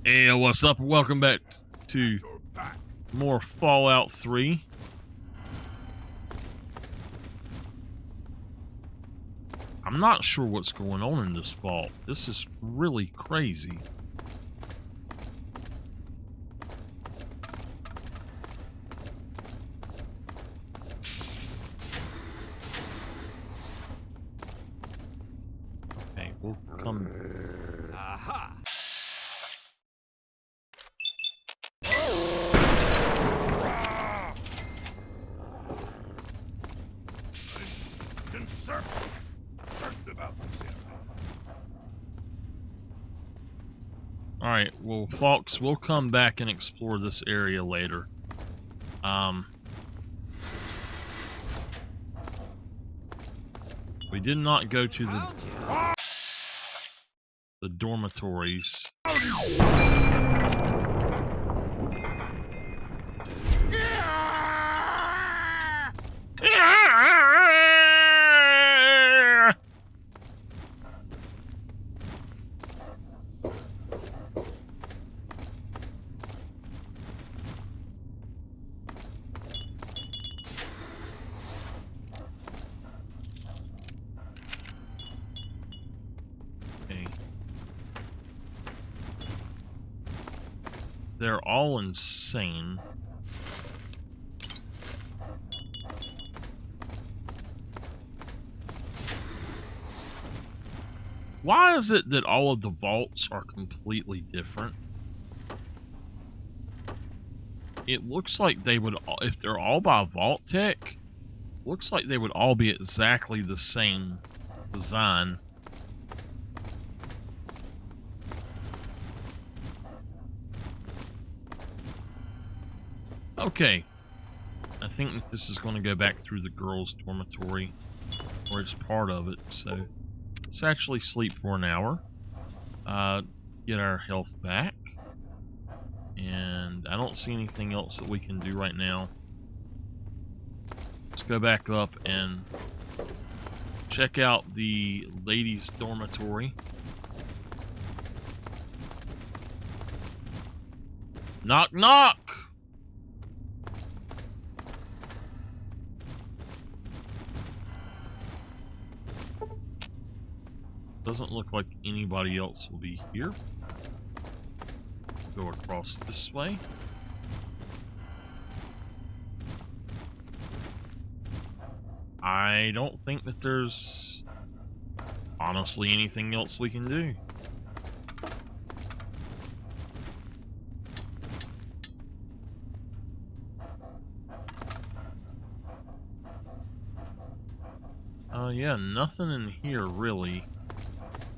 Hey, what's up? Welcome back to more Fallout 3. I'm not sure what's going on in this vault. This is really crazy. Okay, we'll come. Aha! Concerned about this. Alright, well, folks, we'll come back and explore this area later. We did not go to the dormitories. Okay. They're all insane. Why is it that all of the vaults are completely different? It looks like they would, if they're all by Vault Tech, looks like they would all be exactly the same design. Okay. I think that this is going to go back through the girls' dormitory, or it's part of it, so let's actually sleep for an hour, get our health back, and I don't see anything else that we can do right now. Let's go back up and check out the ladies' dormitory. Knock, knock! Doesn't look like anybody else will be here. Go across this way. I don't think that there's honestly anything else we can do. Yeah, nothing in here really.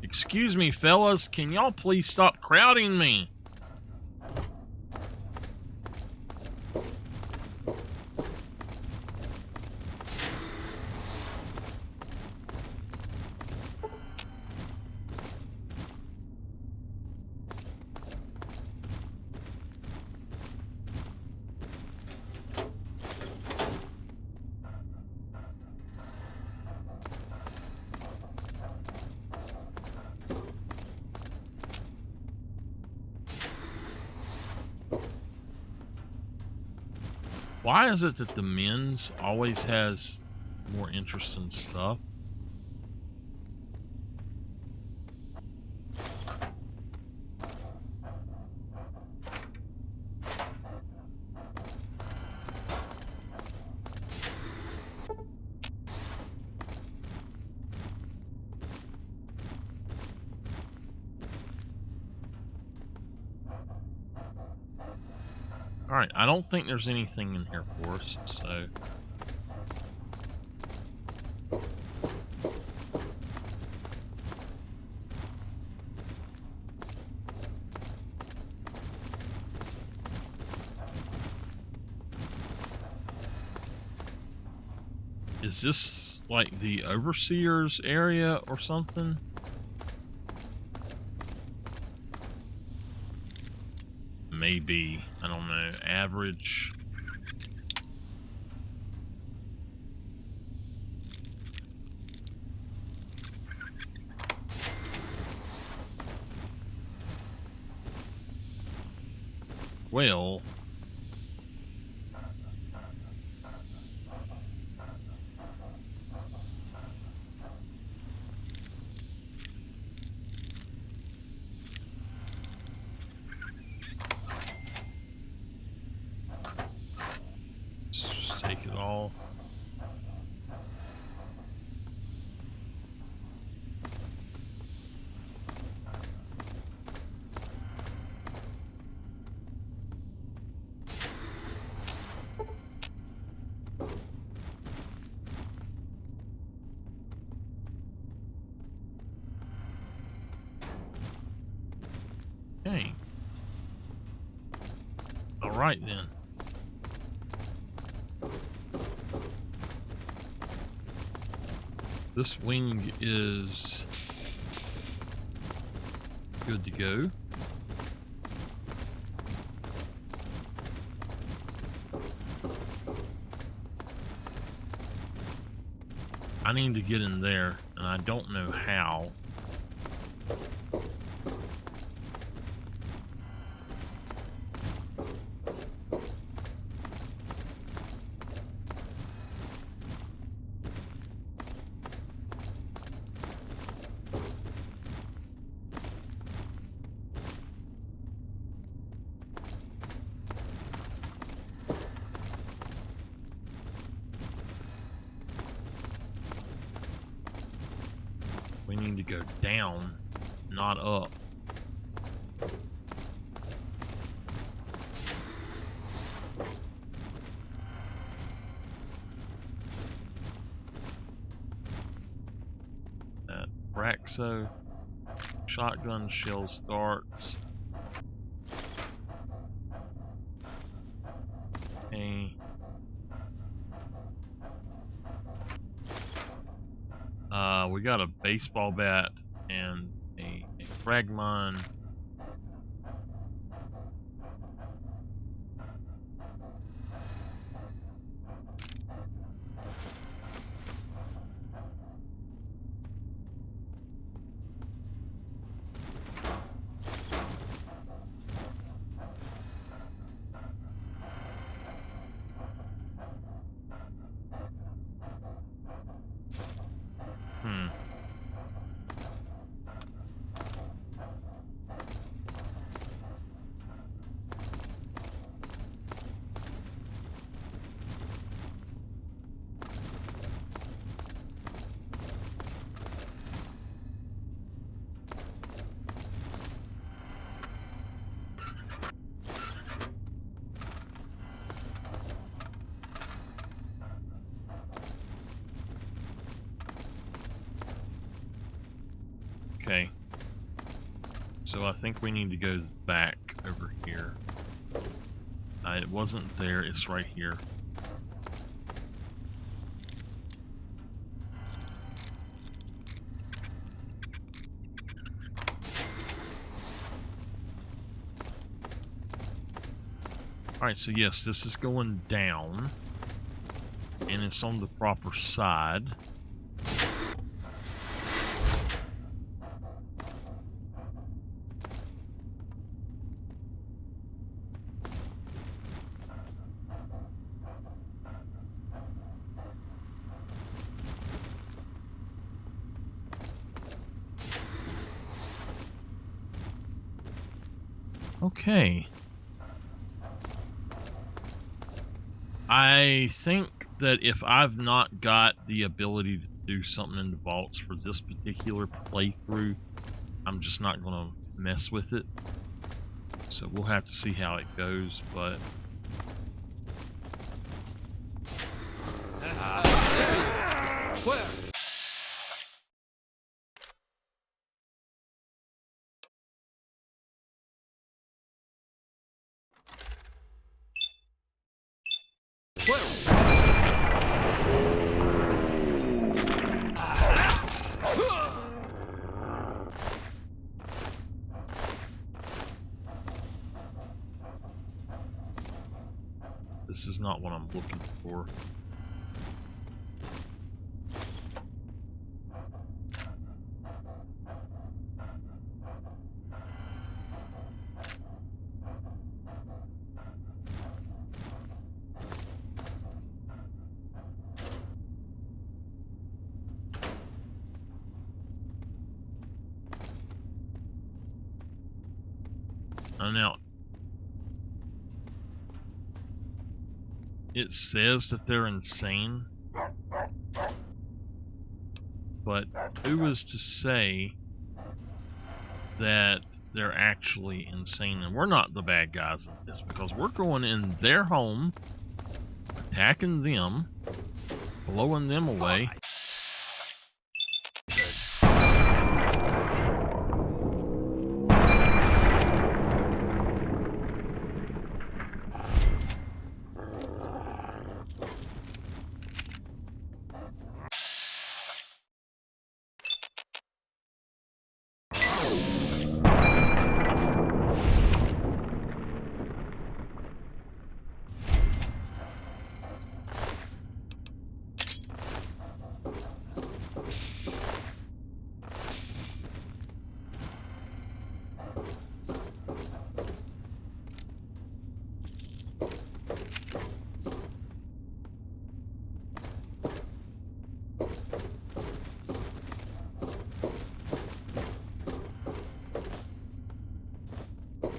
Excuse me, fellas, can y'all please stop crowding me? Why is it that the men's always has more interesting stuff? Alright, I don't think there's anything in here for us, so... Is this like the Overseer's area or something? Maybe. I don't know. Average. Well, let's just take it all. Okay. All right then. This wing is good to go. I need to get in there, and I don't know how. We need to go down, not up. That Braxo, shotgun shell starts. Okay. We got a baseball bat and a fragmine. Okay. So I think we need to go back over here. It wasn't there, it's right here. Alright, so yes, this is going down. And it's on the proper side. Okay. I think that if I've not got the ability to do something in the vaults for this particular playthrough, I'm just not going to mess with it. So we'll have to see how it goes, but... Where? This is not what I'm looking for. Now, it says that they're insane, but who is to say that they're actually insane and we're not the bad guys in this? Because we're going in their home, attacking them, blowing them away.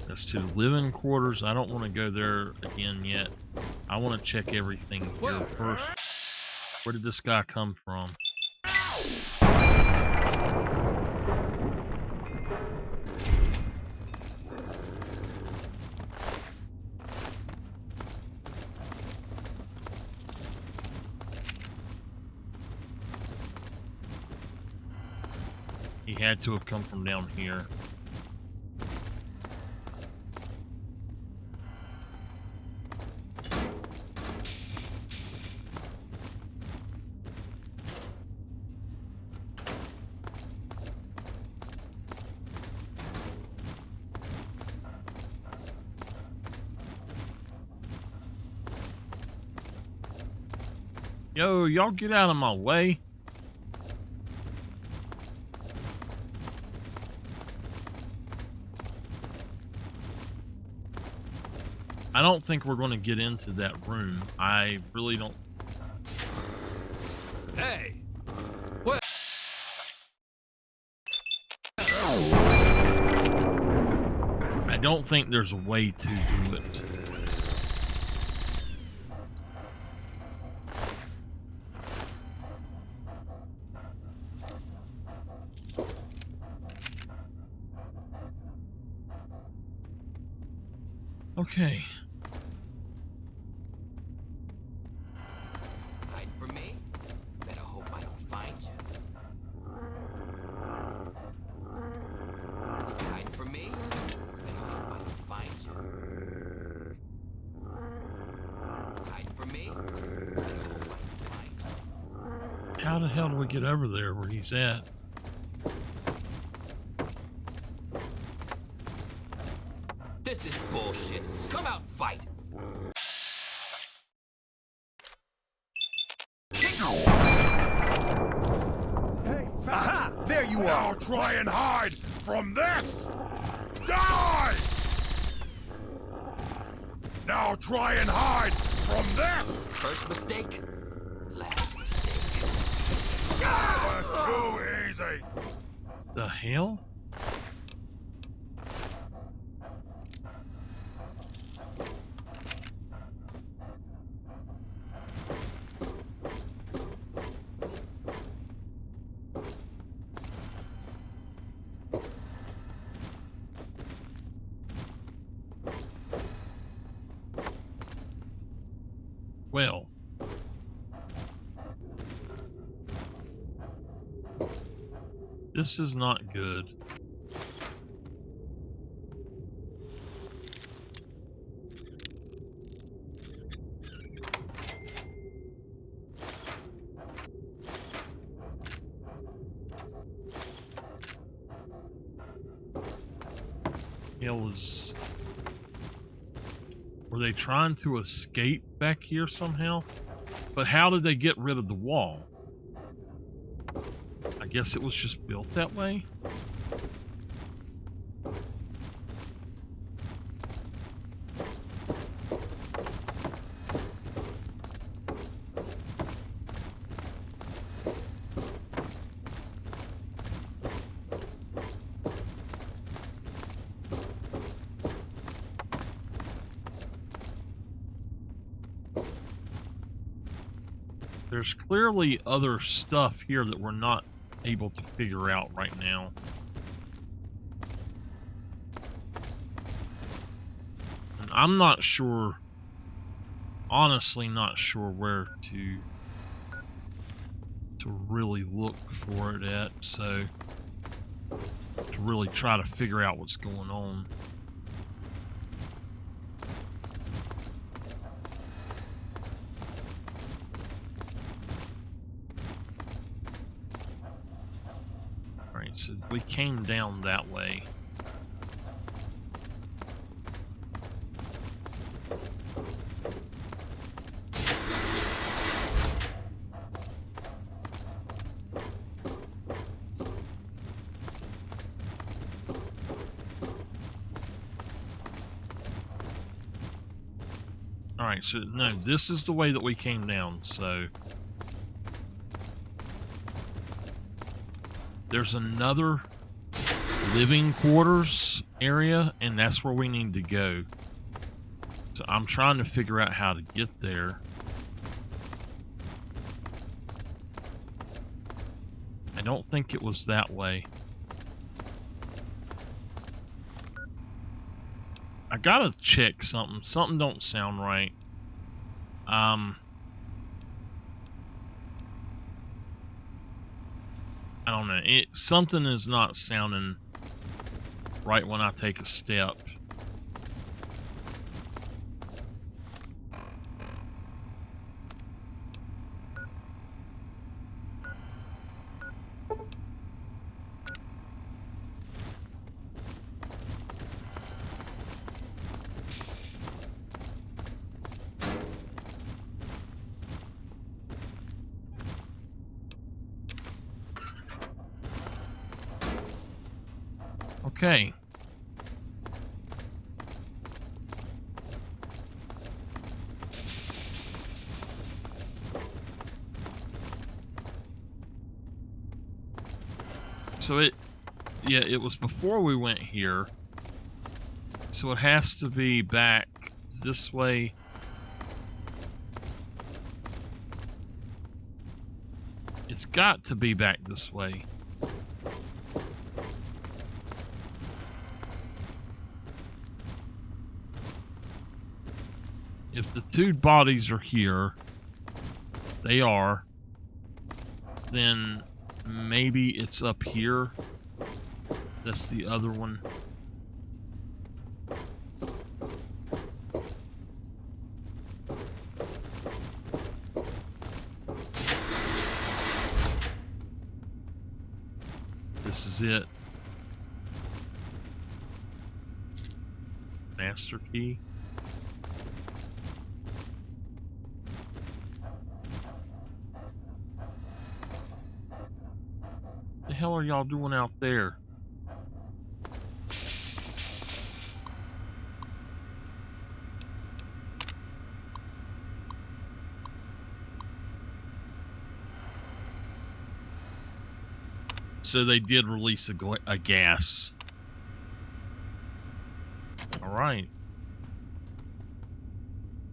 As to the living quarters, I don't want to go there again yet. I want to check everything here first. Where did this guy come from? He had to have come from down here. Yo, y'all get out of my way. I don't think we're going to get into that room. I really don't. Hey! What? I don't think there's a way to do it. Okay. Hide from me? Better hope I don't find you. Hide from me? Better hope I don't find you. Hide from me? Better hope I don't find you. How the hell do we get over there where he's at? This is bullshit. Come out and fight. Hey, aha! There you are! Now try and hide from this! Die! Now try and hide from this! First mistake, last mistake. That was too easy! The hell? Well, this is not good. Were they trying to escape back here somehow? But how did they get rid of the wall? I guess it was just built that way? There's clearly other stuff here that we're not able to figure out right now. And I'm not sure, honestly not sure where to really look for it at, so to really try to figure out what's going on. Alright, so we came down that way. Alright, so no, this is the way that we came down, so there's another living quarters area, and that's where we need to go. So I'm trying to figure out how to get there. I don't think it was that way. I gotta check something. Something don't sound right. I don't know. Something is not sounding right when I take a step. Okay. So it was before we went here. So it has to be back this way. It's got to be back this way. If the two bodies are here, they are, then maybe it's up here. That's the other one. This is it. Master key. The hell are y'all doing out there? So they did release a gas. All right.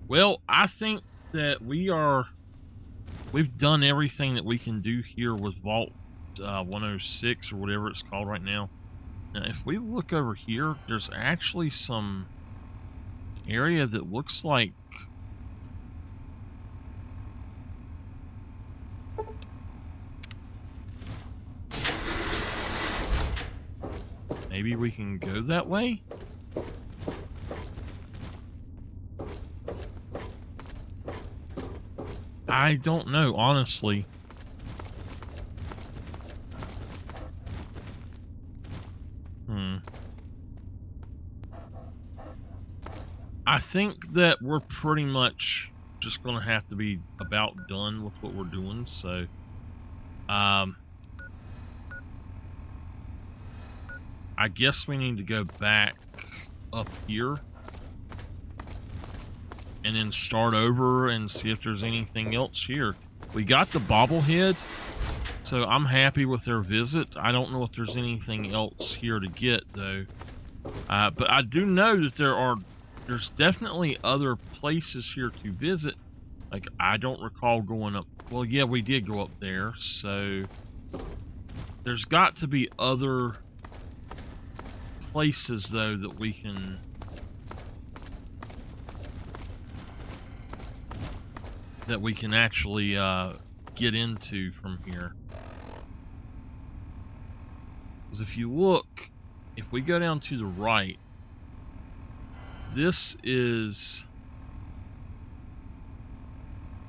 Well, I think that we've done everything that we can do here with Vault 106 or whatever it's called right now. Now, if we look over here, there's actually some area that looks like maybe we can go that way? I don't know, honestly. I think that we're pretty much just going to have to be about done with what we're doing, so I guess we need to go back up here and then start over and see if there's anything else here. We got the bobblehead, so I'm happy with their visit. I don't know if there's anything else here to get, though. But I do know that there's definitely other places here to visit Like, I don't recall going up. Well, yeah, we did go up there, so there's got to be other places, though, that we can actually get into from here. Because if you look, if we go down to the right, this is,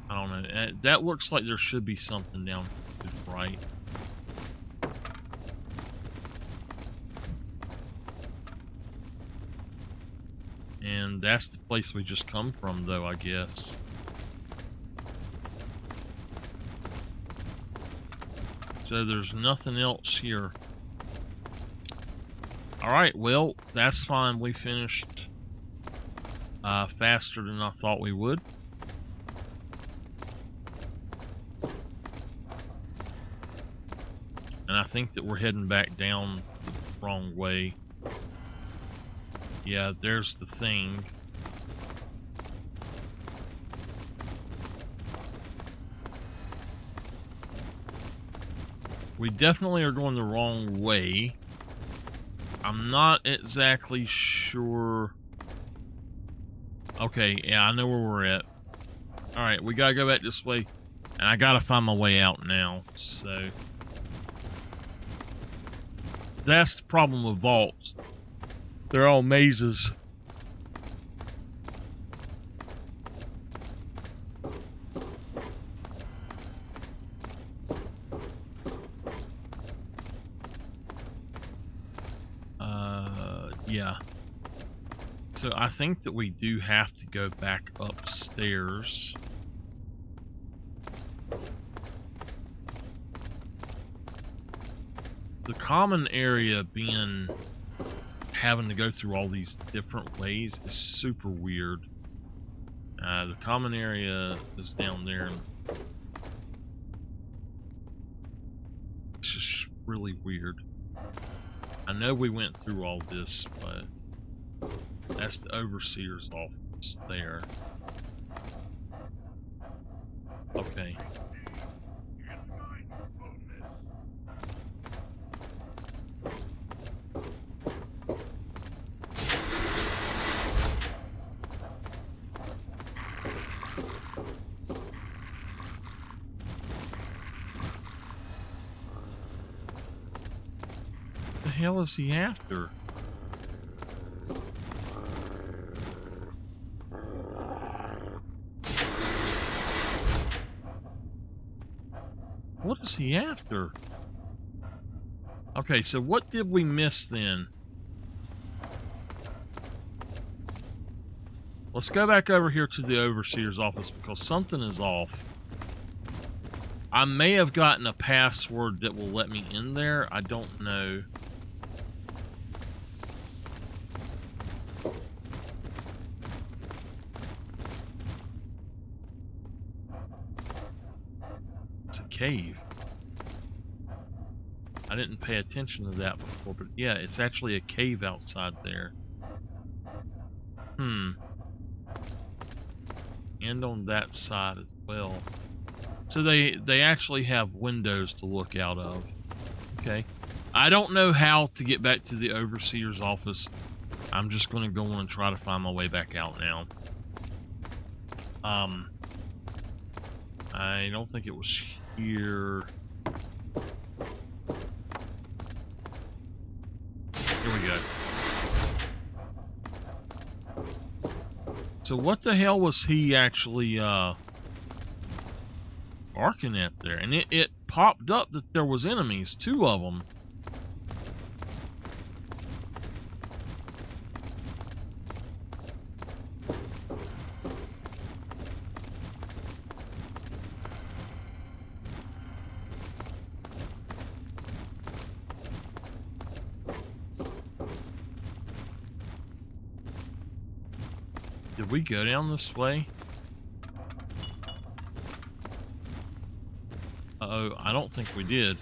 I don't know, that looks like there should be something down to the right. And that's the place we just come from, though, I guess. So there's nothing else here. Alright, well, that's fine. We finished faster than I thought we would. And I think that we're heading back down the wrong way. Yeah, there's the thing. We definitely are going the wrong way. I'm not exactly sure. Okay, yeah, I know where we're at. Alright, we gotta go back this way. And I gotta find my way out now, so. That's the problem with vaults. They're all mazes. Yeah. So I think that we do have to go back upstairs. The common area being having to go through all these different ways is super weird. The common area is down there. And it's just really weird. I know we went through all this, but that's the overseer's office there. Okay. What the hell is he after? What is he after? Okay, so what did we miss then? Let's go back over here to the overseer's office because something is off. I may have gotten a password that will let me in there. I don't know. It's a cave. I didn't pay attention to that before, but yeah, it's actually a cave outside there. And on that side as well. So they actually have windows to look out of. Okay. I don't know how to get back to the overseer's office. I'm just going to go on and try to find my way back out now. I don't think it was here. Here we go. So what the hell was he actually arcing at there? And it popped up that there was enemies, 2 of them. Did we go down this way? Uh-oh, I don't think we did.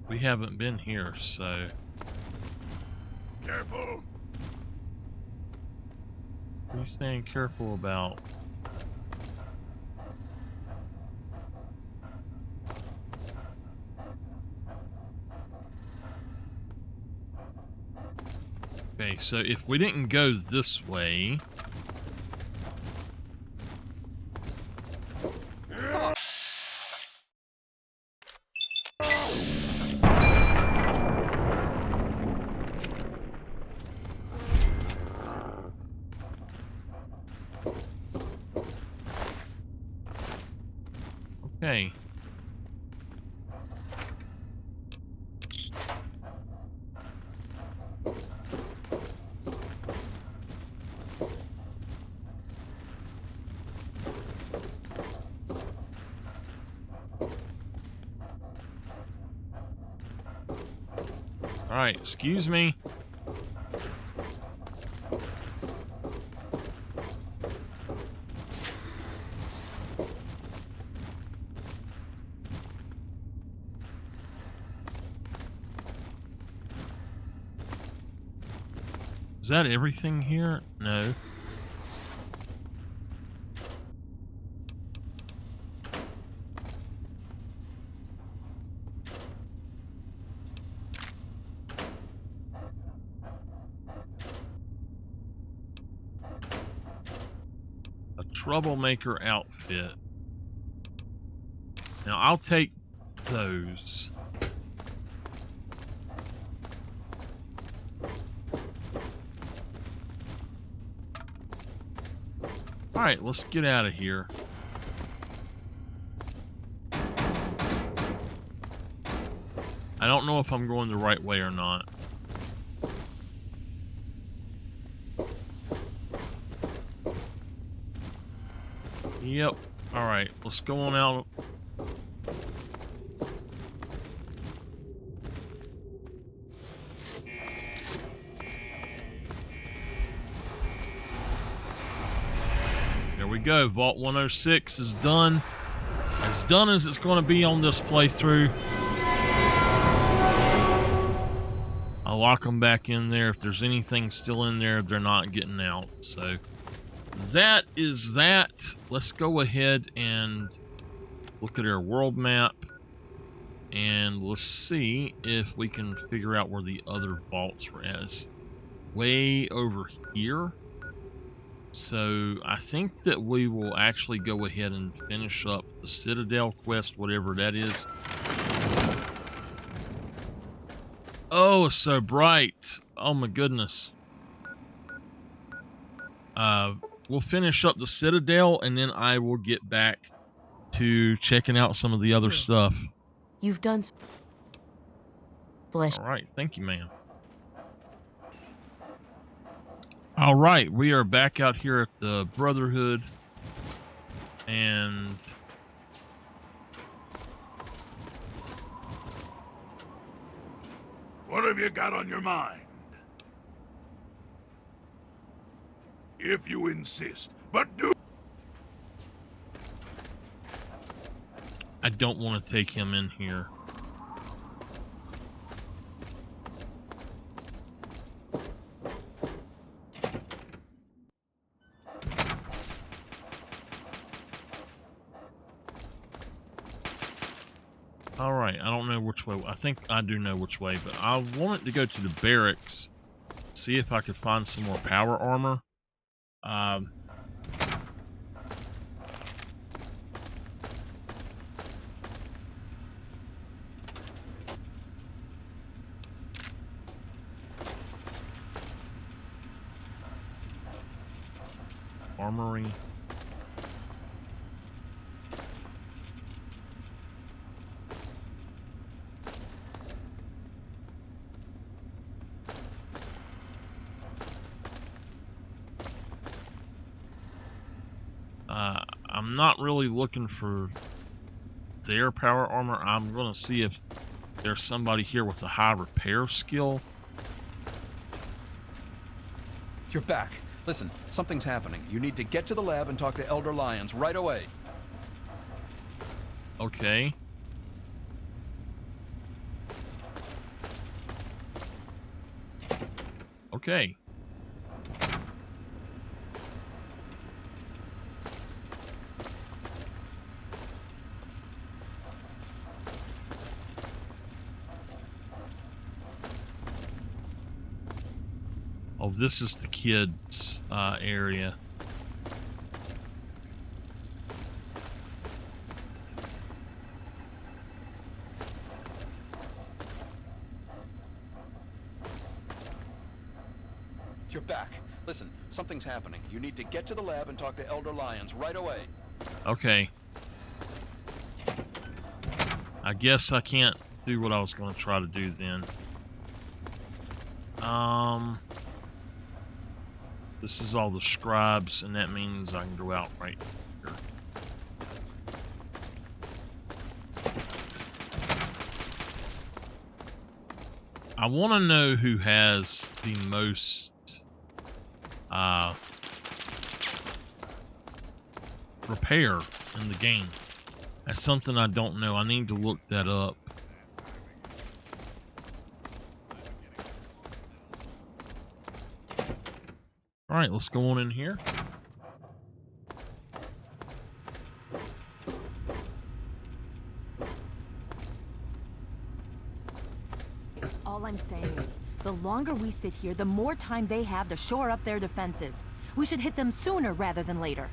We haven't been here, so... Careful! staying careful about. Okay, so if we didn't go this way... Okay. All right, excuse me. Is that everything here? No. A troublemaker outfit. Now I'll take those. All right, let's get out of here. I don't know if I'm going the right way or not. Yep. All right, let's go on out. There we go. Vault 106 is done. As done as it's going to be on this playthrough. I'll lock them back in there. If there's anything still in there, they're not getting out. So that is that. Let's go ahead and look at our world map. And let's see if we can figure out where the other vaults were at. It's way over here. So I think that we will actually go ahead and finish up the Citadel quest, whatever that is. Oh, it's so bright. Oh my goodness. We'll finish up the Citadel and then I will get back to checking out some of the other stuff. You've done. Bless. All right, thank you, ma'am. All right, we are back out here at the Brotherhood, and What have you got on your mind? If you insist, but do. I don't want to take him in here. All right, I don't know which way. I think I do know which way, but I wanted to go to the barracks, see if I could find some more power armor. Armory. I'm not really looking for their power armor. I'm going to see if there's somebody here with a high repair skill. You're back. Listen, something's happening. You need to get to the lab and talk to Elder Lyons right away. Okay. Okay. Oh, this is the kids' area. You're back. Listen, something's happening. You need to get to the lab and talk to Elder Lyons right away. Okay. I guess I can't do what I was going to try to do then. This is all the scribes, and that means I can go out right here. I want to know who has the most repair in the game. That's something I don't know. I need to look that up. All right, let's go on in here. All I'm saying is, the longer we sit here, the more time they have to shore up their defenses. We should hit them sooner rather than later.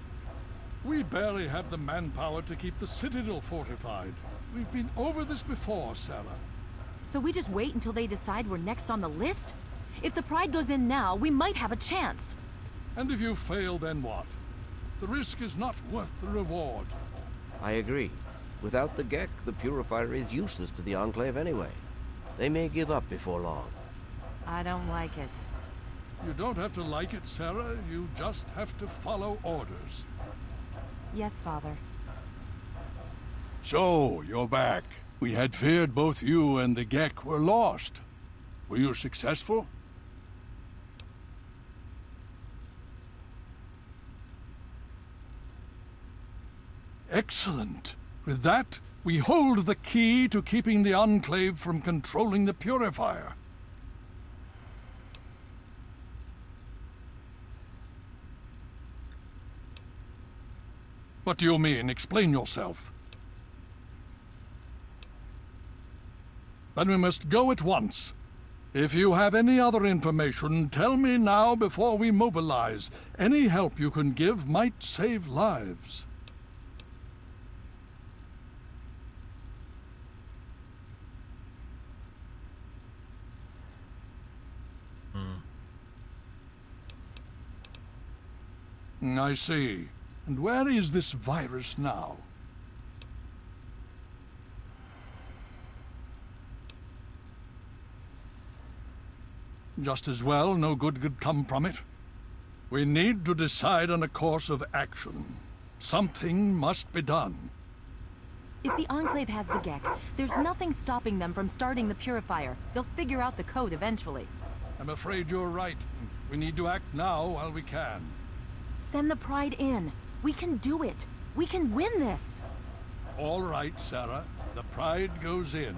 We barely have the manpower to keep the Citadel fortified. We've been over this before, Sarah. So we just wait until they decide we're next on the list? If the Pride goes in now, we might have a chance. And if you fail, then what? The risk is not worth the reward. I agree. Without the Gek, the Purifier is useless to the Enclave anyway. They may give up before long. I don't like it. You don't have to like it, Sarah. You just have to follow orders. Yes, Father. So, you're back. We had feared both you and the Gek were lost. Were you successful? Excellent. With that, we hold the key to keeping the Enclave from controlling the Purifier. What do you mean? Explain yourself. Then we must go at once. If you have any other information, tell me now before we mobilize. Any help you can give might save lives. I see. And where is this virus now? Just as well, no good could come from it. We need to decide on a course of action. Something must be done. If the Enclave has the Gek, there's nothing stopping them from starting the Purifier. They'll figure out the code eventually. I'm afraid you're right. We need to act now while we can. Send the Pride in. We can do it. We can win this. All right, Sarah. The Pride goes in.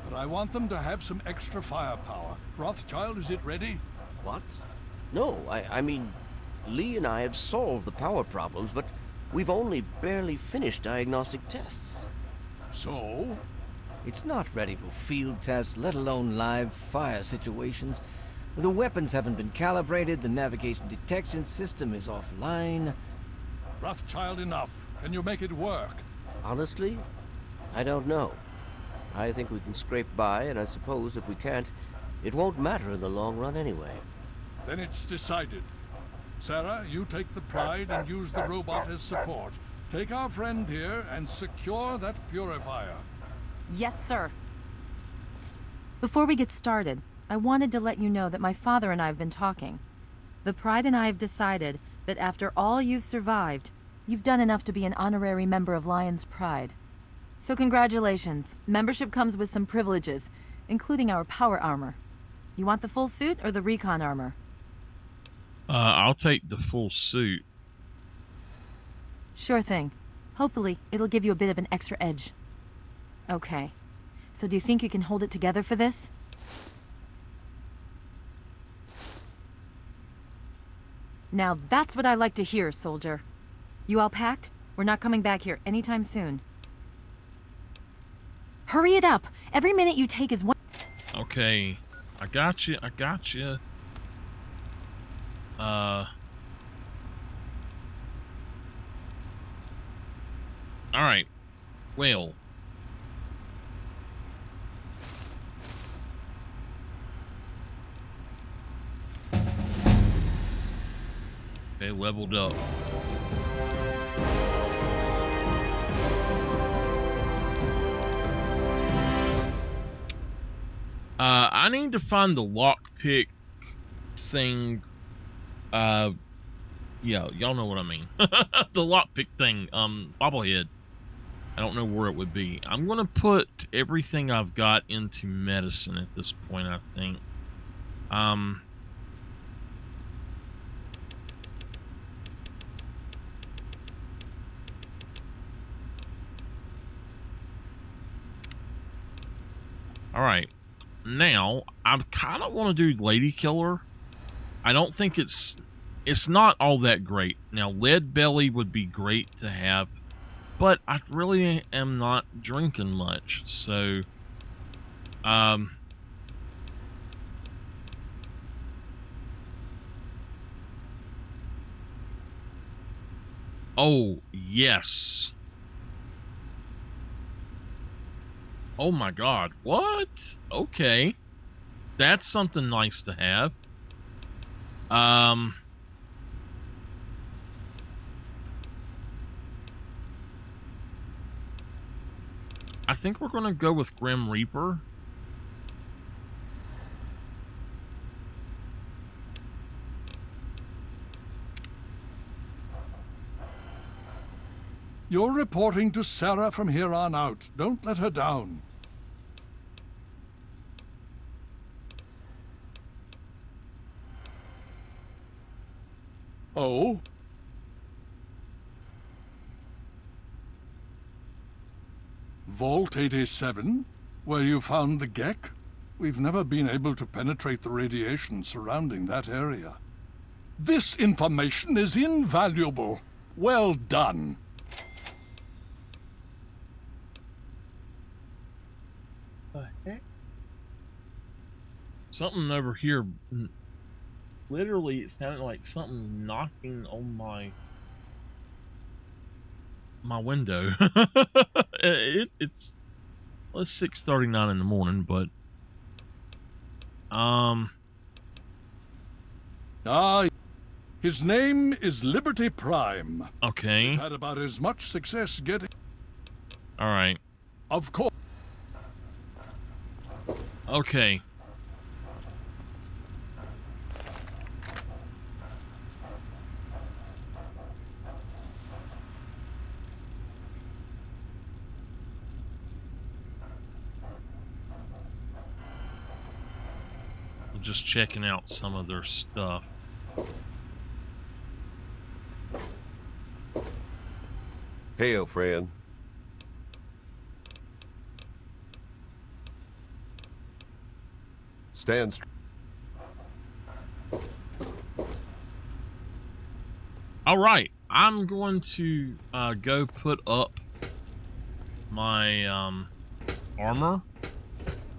But I want them to have some extra firepower. Rothschild, is it ready? What? No, I mean, Lee and I have solved the power problems, but we've only barely finished diagnostic tests. So? It's not ready for field tests, let alone live fire situations. The weapons haven't been calibrated, the navigation detection system is offline. Rothschild, enough. Can you make it work? Honestly, I don't know. I think we can scrape by, and I suppose if we can't, it won't matter in the long run anyway. Then it's decided. Sarah, you take the Pride and use the robot as support. Take our friend here and secure that Purifier. Yes, sir. Before we get started, I wanted to let you know that my father and I have been talking. The Pride and I have decided that after all you've survived, you've done enough to be an honorary member of Lion's Pride. So congratulations. Membership comes with some privileges, including our power armor. You want the full suit or the recon armor? I'll take the full suit. Sure thing. Hopefully, it'll give you a bit of an extra edge. Okay. So do you think you can hold it together for this? Now that's what I like to hear, soldier. You all packed? We're not coming back here anytime soon. Hurry it up! Every minute you take is one— Okay. I got you. I got you. All right. Well. Okay, leveled up. I need to find the lockpick thing. Yeah, y'all know what I mean. The lockpick thing, bobblehead. I don't know where it would be. I'm gonna put everything I've got into medicine at this point, I think. All right. Now, I kind of want to do Lady Killer. I don't think it's not all that great. Now, Lead Belly would be great to have, but I really am not drinking much, so oh, yes. Oh my god, what? Okay. That's something nice to have. I think we're gonna go with Grim Reaper. You're reporting to Sarah from here on out. Don't let her down. Oh? Vault 87? Where you found the Gek? We've never been able to penetrate the radiation surrounding that area. This information is invaluable. Well done. The heck? Something over here. Literally, it sounded like something knocking on my window. It's 6:39 in the morning, but His name is Liberty Prime. okay. We've had about as much success getting. All right. Of course. Okay. Just checking out some of their stuff. Hail, friend. Stand straight. All right, I'm going to go put up my armor,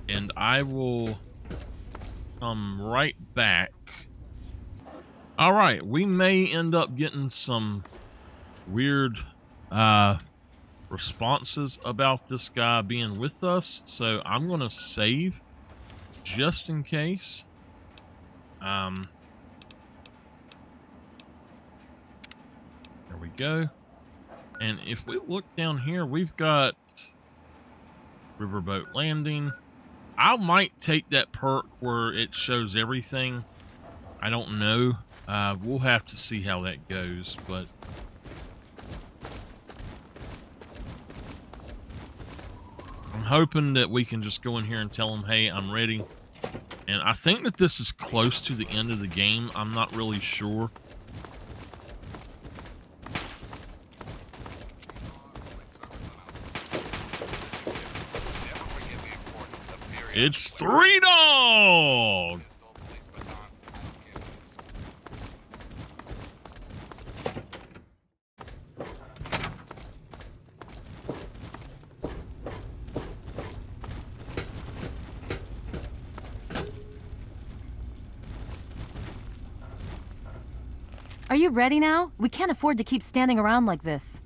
and I will come right back. All right, we may end up getting some weird responses about this guy being with us, so I'm going to save just in case. There we go. And if we look down here, we've got Riverboat Landing. I might take that perk where it shows everything. I don't know. We'll have to see how that goes, but I'm hoping that we can just go in here and tell them, hey, I'm ready. And I think that this is close to the end of the game. I'm not really sure. It's 3 Dog! Are you ready now? We can't afford to keep standing around like this.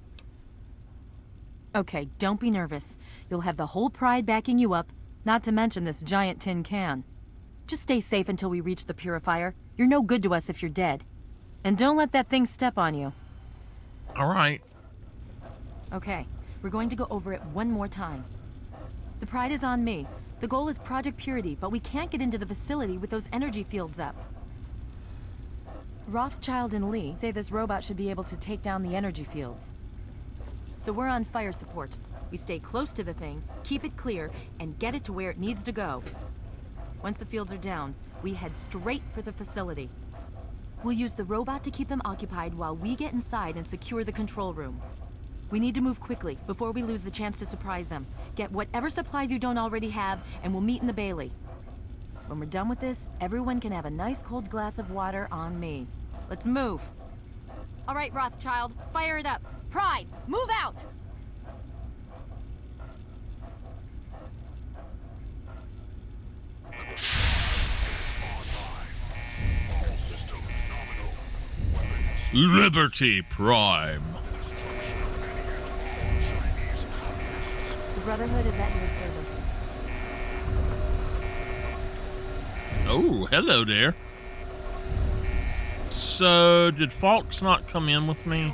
Okay, don't be nervous. You'll have the whole Pride backing you up, not to mention this giant tin can. Just stay safe until we reach the purifier. You're no good to us if you're dead. And don't let that thing step on you. All right. Okay, we're going to go over it one more time. The Pride is on me. The goal is Project Purity, but we can't get into the facility with those energy fields up. Rothschild and Lee say this robot should be able to take down the energy fields. So we're on fire support. We stay close to the thing, keep it clear, and get it to where it needs to go. Once the fields are down, we head straight for the facility. We'll use the robot to keep them occupied while we get inside and secure the control room. We need to move quickly before we lose the chance to surprise them. Get whatever supplies you don't already have, and we'll meet in the Bailey. When we're done with this, everyone can have a nice cold glass of water on me. Let's move. All right, Rothschild, fire it up. Pride, move out! Liberty Prime. The Brotherhood is at your service. Oh, hello there. So, did Fox not come in with me?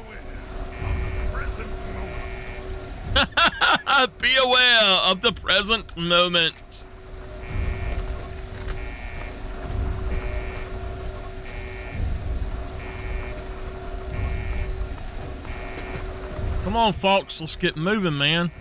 Be aware of the present moment. Come on, Fox, let's get moving, man.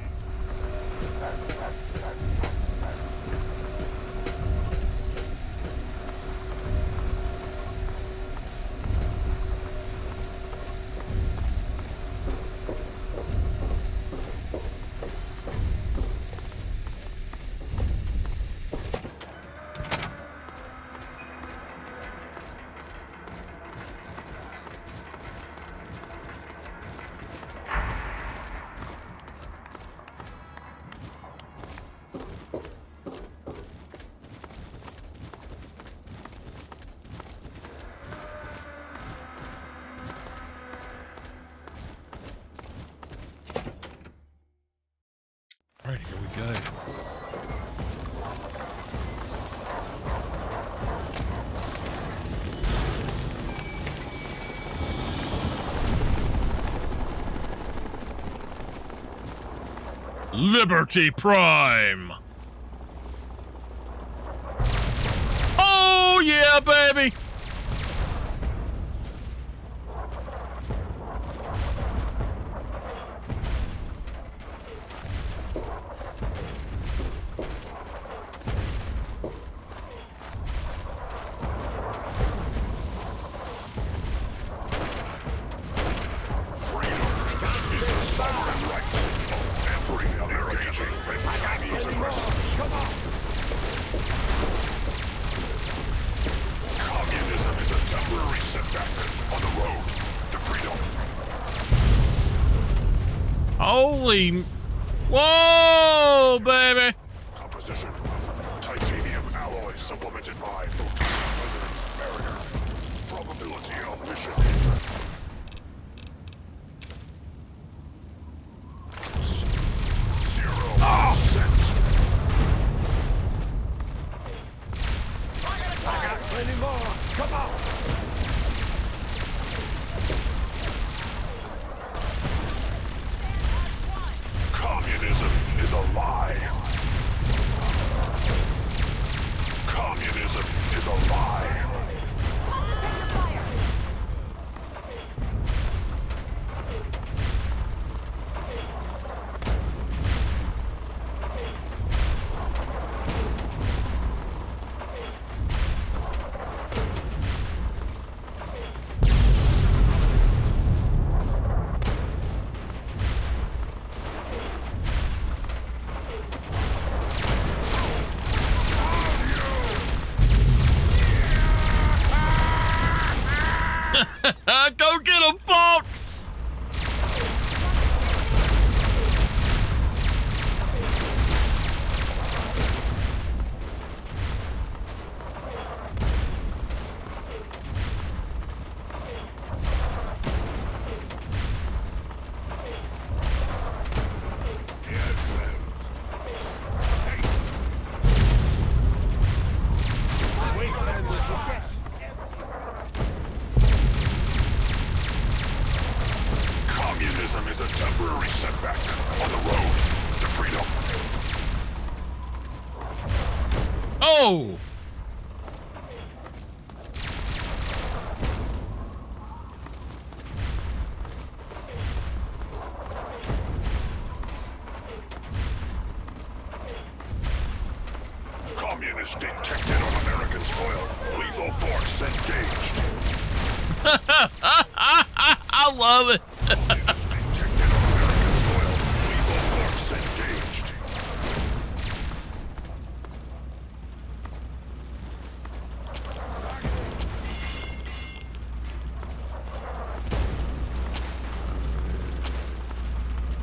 All right, here we go. Liberty Prime. Oh yeah, baby. Holy, whoa, baby! Composition: titanium alloy supplemented by photon resonance barrier. Probability of mission entry: 0%. I got plenty more. Come on. Communism is a lie. Communism is a lie. Oh! Communist detected on American soil. Lethal force engaged. I love it. Communist detected on American soil. Lethal force engaged.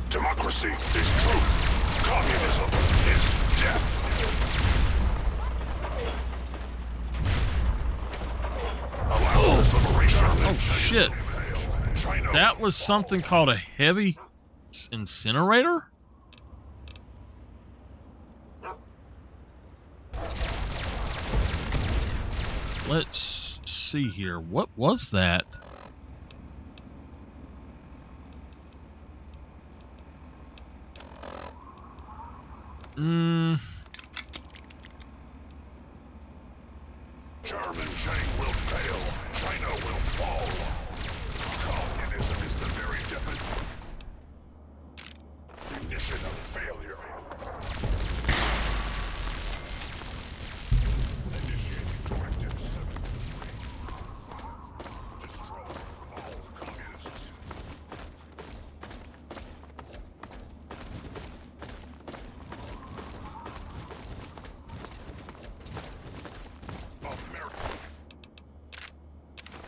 Democracy is truth. Communism is death. Oh shit. That was something called a heavy incinerator? Let's see here. What was that? German chain will fail. China will fall. Communism is the very definition of failure. Initiating Directive 73. Destroy all communists.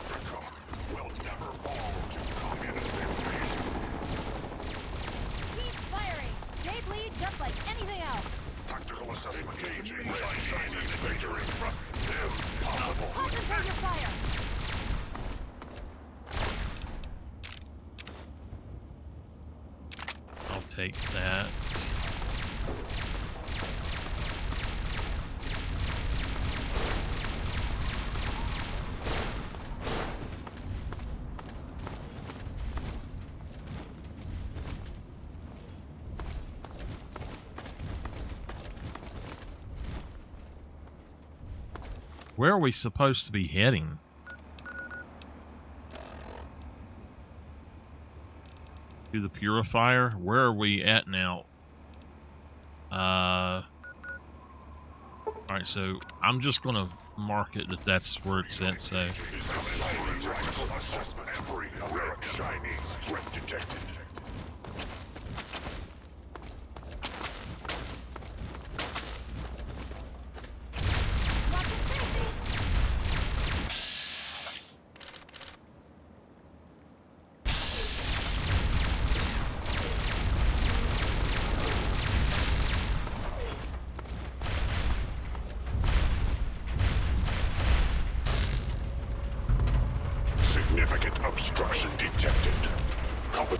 America will never fall to communist invasion. Keep firing. They bleed just like anything else. Tactical assessment engaging Chinese victory. Impossible. Concentrate your fire. I'll take that. Where are we supposed to be heading? To the purifier? Where are we at now? Alright, so I'm just gonna mark it that that's where it's at, so. Tactical assessment. Every American Chinese threat detected. Watch your safety. Significant obstruction detected. Composition.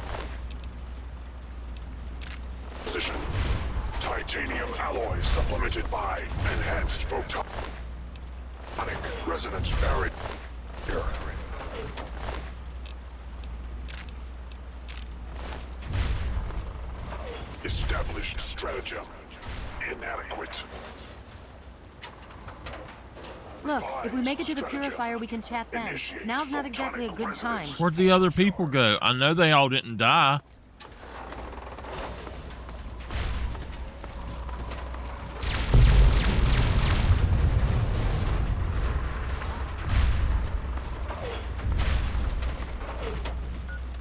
Titanium alloy supplemented by enhanced photonic resonance barrier. Established stratagem. Inadequate. Look, if we make it to the purifier, we can chat then. Now's not exactly a good time. Where'd the other people go? I know they all didn't die.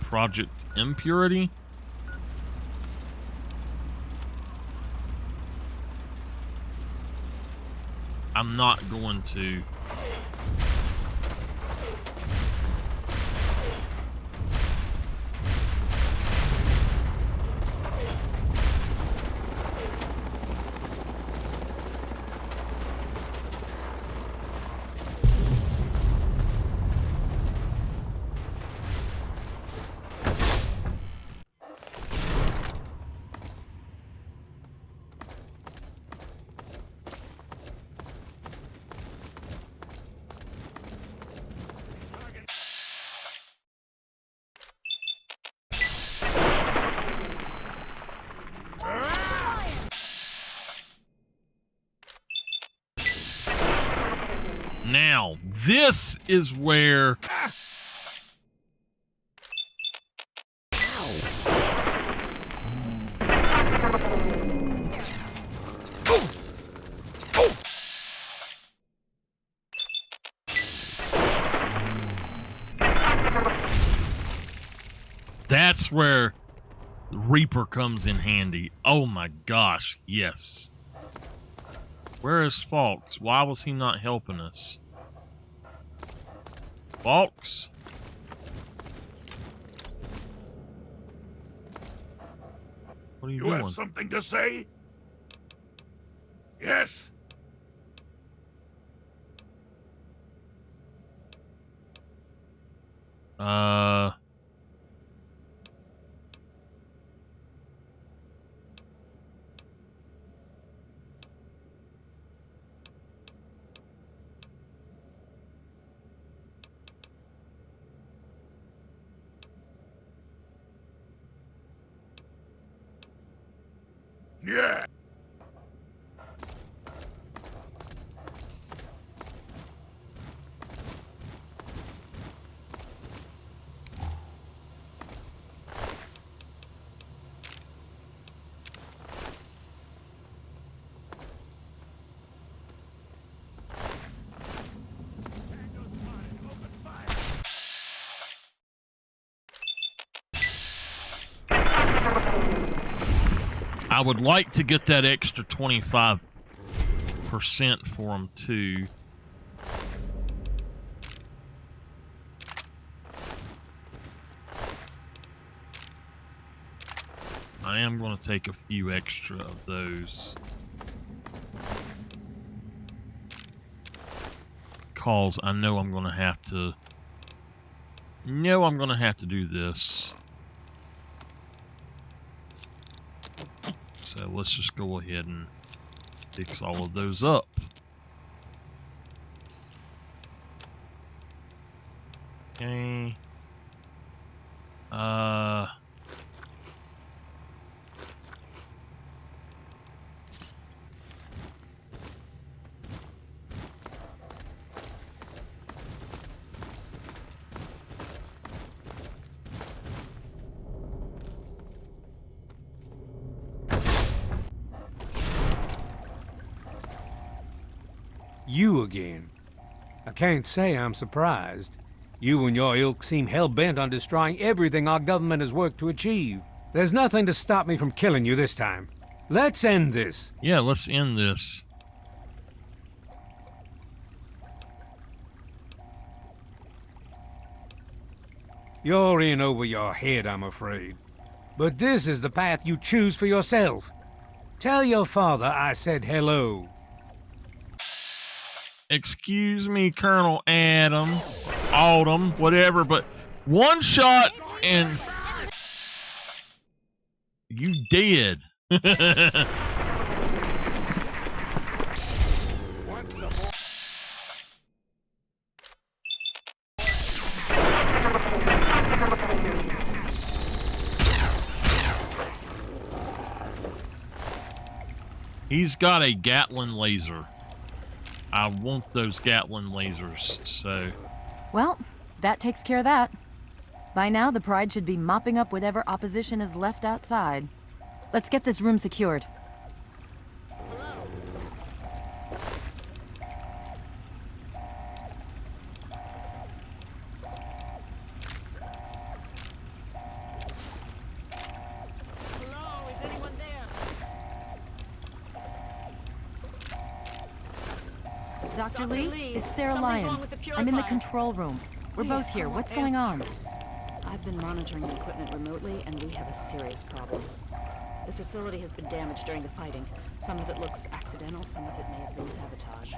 Project Impurity? I'm not going to. Now, this is where... That's where the Reaper comes in handy. Oh my gosh, yes. Where is Falks? Why was he not helping us? Falks? What are you doing? have something to say? Yes. Yeah. I would like to get that extra 25% for him too. I am going to take a few extra of those. Cause I know I'm going to have to... I'm going to have to do this. So let's just go ahead and fix all of those up. Okay. You again. I can't say I'm surprised. You and your ilk seem hell-bent on destroying everything our government has worked to achieve. There's nothing to stop me from killing you this time. Let's end this. Yeah, let's end this. You're in over your head, I'm afraid. But this is the path you choose for yourself. Tell your father I said hello. Excuse me, Colonel Adam, Autumn, whatever, but one shot and you dead. He's got a Gatling laser. I want those Gatling lasers, so... Well, that takes care of that. By now, the Pride should be mopping up whatever opposition is left outside. Let's get this room secured. Hello, is anyone there? Dr. Dr. Lee, Lee, it's Sarah something's wrong Lyons. with the I'm in the purifier. control room. We're Please, both here. Colonel, What's going on? I've been monitoring the equipment remotely, and we have a serious problem. The facility has been damaged during the fighting. Some of it looks accidental, some of it may have been sabotage.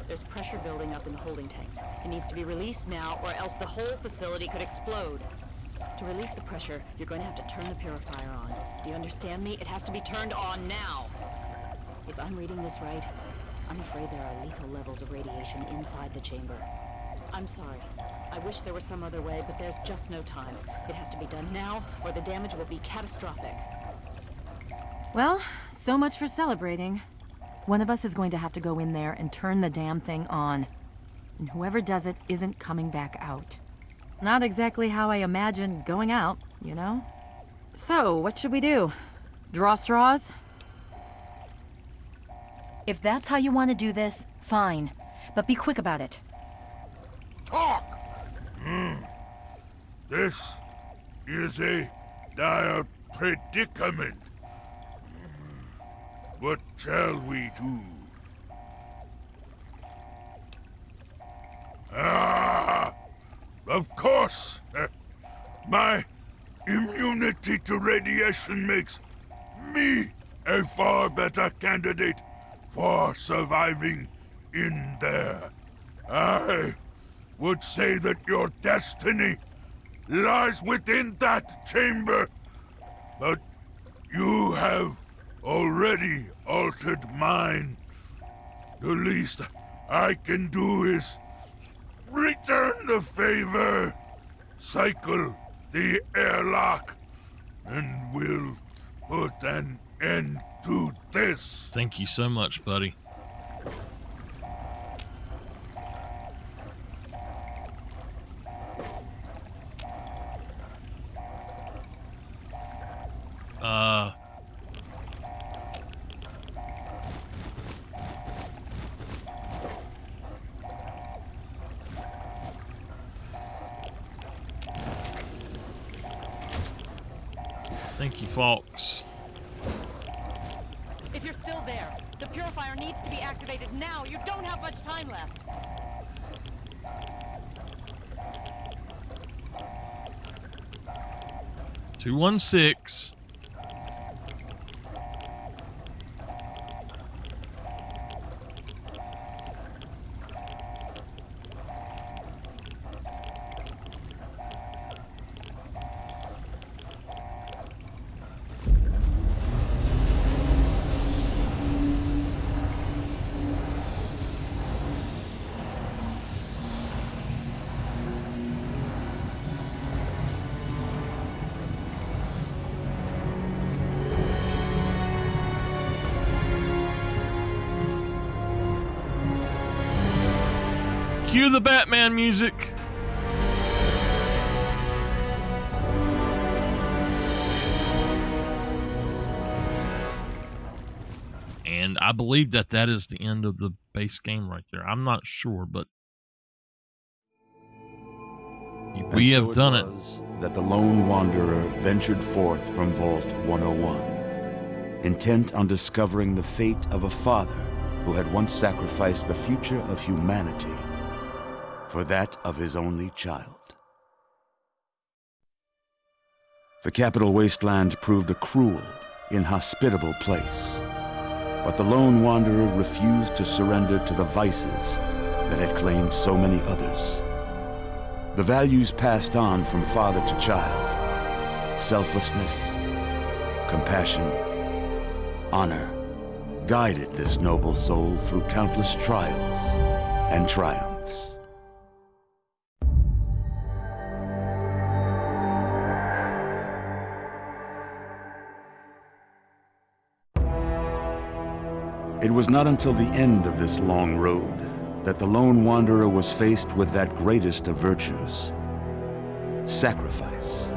There's pressure building up in the holding tanks. It needs to be released now, or else the whole facility could explode. To release the pressure, you're going to have to turn the purifier on. Do you understand me? It has to be turned on now. If I'm reading this right, I'm afraid there are lethal levels of radiation inside the chamber. I'm sorry. I wish there was some other way, but there's just no time. It has to be done now, or the damage will be catastrophic. Well, so much for celebrating. One of us is going to have to go in there and turn the damn thing on. and whoever does it isn't coming back out. Not exactly how I imagined going out, you know? So, what should we do? Draw straws? If that's how you want to do this, fine. But be quick about it. Talk! This is a dire predicament. What shall we do? Of course! My immunity to radiation makes me a far better candidate for surviving in there. I would say that your destiny lies within that chamber, but you have already altered mine. The least I can do is return the favor, cycle the airlock, and we'll put an end to this. Thank you so much, buddy. Thank you, Fox. If you're still there, the purifier needs to be activated now. You don't have much time left. $216. Cue the Batman music. And I believe that that is the end of the base game right there. I'm not sure, but we have done it. That the lone wanderer ventured forth from Vault 101, intent on discovering the fate of a father who had once sacrificed the future of humanity for that of his only child. The capital wasteland proved a cruel, inhospitable place, but the lone wanderer refused to surrender to the vices that had claimed so many others. The values passed on from father to child, selflessness, compassion, honor, guided this noble soul through countless trials and triumphs. It was not until the end of this long road that the lone wanderer was faced with that greatest of virtues, sacrifice.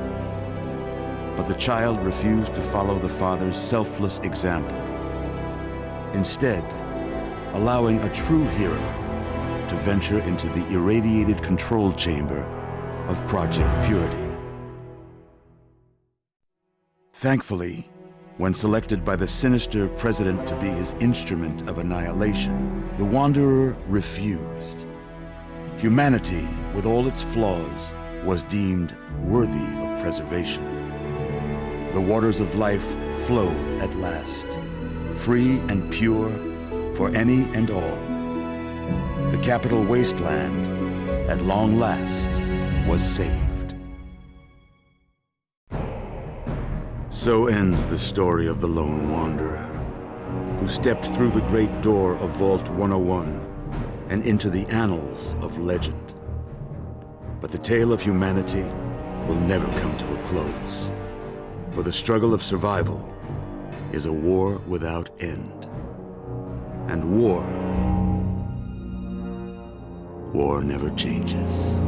But the child refused to follow the father's selfless example, instead allowing a true hero to venture into the irradiated control chamber of Project Purity. Thankfully, when selected by the sinister president to be his instrument of annihilation, the Wanderer refused. Humanity, with all its flaws, was deemed worthy of preservation. The waters of life flowed at last, free and pure for any and all. The capital wasteland, at long last, was saved. So ends the story of the lone wanderer, who stepped through the great door of Vault 101 and into the annals of legend. But the tale of humanity will never come to a close, for the struggle of survival is a war without end. And war war never changes.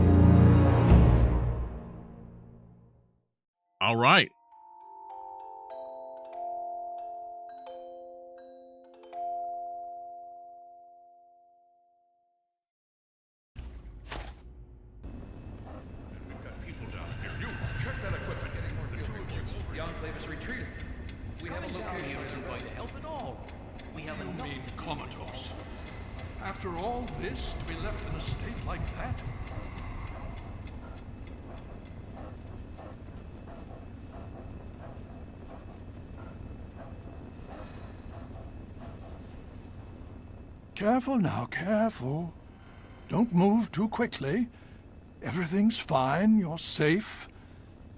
All right. We've got people down here. You check that equipment. The two of you. The Enclave is retreating. We have a location. Isn't going to help at all. We have You enough. mean comatose? After all this, to be left in a state like that? Careful now, careful. Don't move too quickly. Everything's fine, you're safe.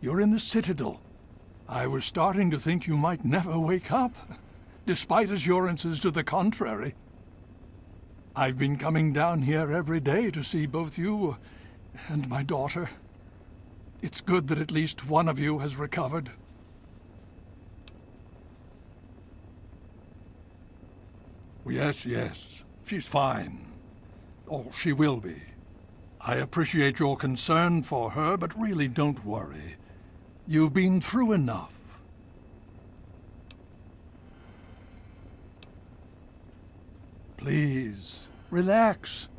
You're in the Citadel. I was starting to think you might never wake up, despite assurances to the contrary. I've been coming down here every day to see both you and my daughter. It's good that at least one of you has recovered. Yes, yes. She's fine. Oh, she will be. I appreciate your concern for her, but really don't worry. You've been through enough. Please, relax.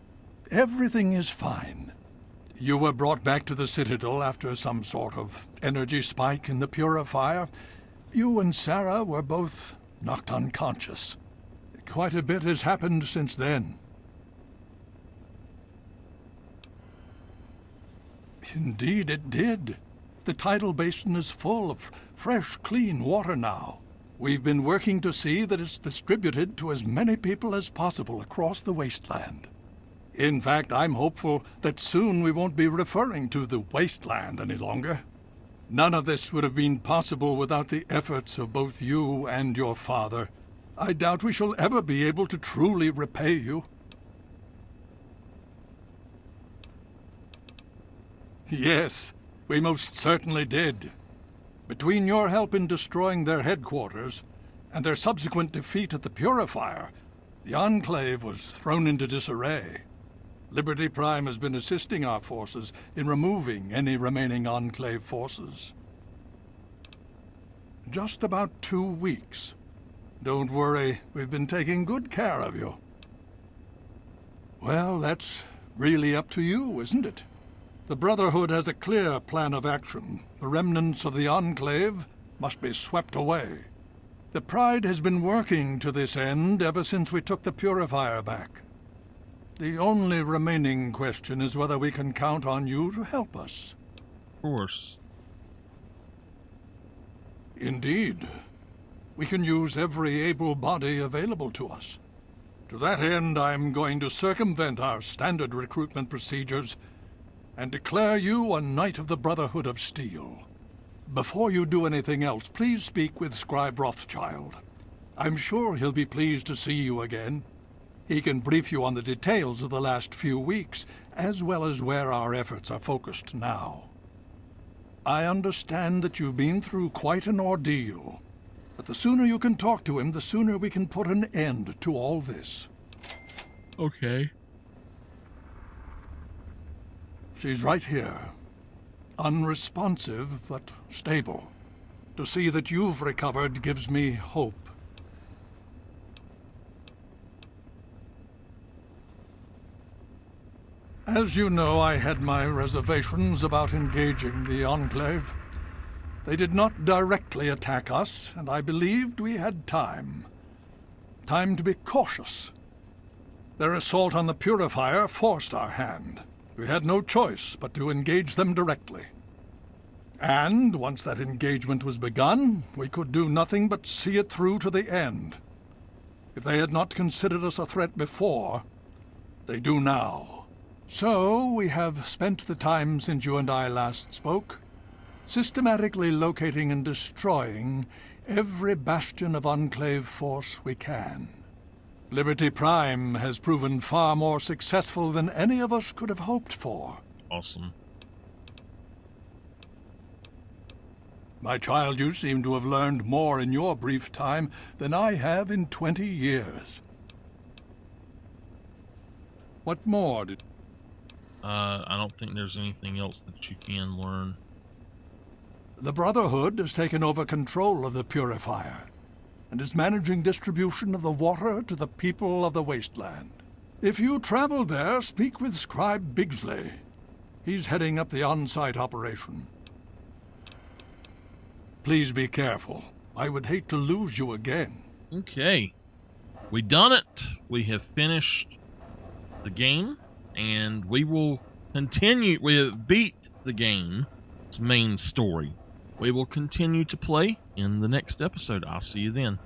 Everything is fine. You were brought back to the Citadel after some sort of energy spike in the purifier. You and Sarah were both knocked unconscious. Quite a bit has happened since then. Indeed it did. The tidal basin is full of fresh, clean water now. We've been working to see that it's distributed to as many people as possible across the wasteland. In fact, I'm hopeful that soon we won't be referring to the wasteland any longer. None of this would have been possible without the efforts of both you and your father. I doubt we shall ever be able to truly repay you. Yes, we most certainly did. Between your help in destroying their headquarters and their subsequent defeat at the Purifier, the Enclave was thrown into disarray. Liberty Prime has been assisting our forces in removing any remaining Enclave forces. Just about 2 weeks. Don't worry, we've been taking good care of you. Well, that's really up to you, isn't it? The Brotherhood has a clear plan of action. The remnants of the Enclave must be swept away. The Pride has been working to this end ever since we took the Purifier back. The only remaining question is whether we can count on you to help us. Of course. Indeed. We can use every able body available to us. To that end, I'm going to circumvent our standard recruitment procedures and declare you a Knight of the Brotherhood of Steel. Before you do anything else, please speak with Scribe Rothschild. I'm sure he'll be pleased to see you again. He can brief you on the details of the last few weeks, as well as where our efforts are focused now. I understand that you've been through quite an ordeal. But the sooner you can talk to him, the sooner we can put an end to all this. Okay. She's right here. Unresponsive, but stable. To see that you've recovered gives me hope. As you know, I had my reservations about engaging the Enclave. They did not directly attack us, and I believed we had time. Time to be cautious. Their assault on the Purifier forced our hand. We had no choice but to engage them directly. And once that engagement was begun, we could do nothing but see it through to the end. If they had not considered us a threat before, they do now. So we have spent the time since you and I last spoke, systematically locating and destroying every bastion of Enclave force we can. Liberty Prime has proven far more successful than any of us could have hoped for. Awesome. My child, you seem to have learned more in your brief time than I have in 20 years. What more did... I don't think there's anything else that you can learn. The Brotherhood has taken over control of the Purifier and is managing distribution of the water to the people of the wasteland. If you travel there, speak with Scribe Bigsley. He's heading up the on-site operation. Please be careful. I would hate to lose you again. Okay. We done it. We have finished the game, and we will continue. We have beat the game's main story. We will continue to play in the next episode. I'll see you then.